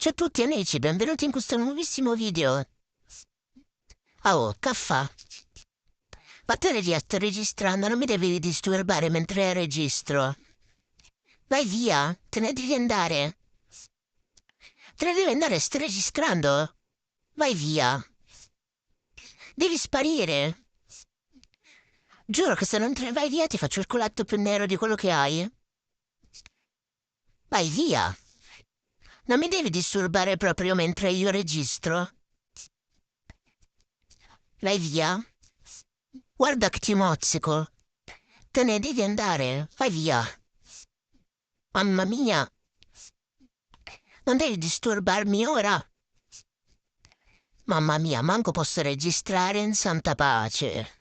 Ciao a tutti amici, benvenuti in questo nuovissimo video. Oh, caffè. Ma te ne sto registrando, non mi devi disturbare mentre registro. Vai via, te ne devi andare. Te ne devi andare, stai registrando? Vai via. Devi sparire. Giuro che se non te ne vai via ti faccio il culetto più nero di quello che hai. Vai via. Non mi devi disturbare proprio mentre io registro. Vai via. Guarda che ti mozzico. Te ne devi andare. Vai via. Mamma mia, non devi disturbarmi ora. Mamma mia, manco posso registrare in santa pace.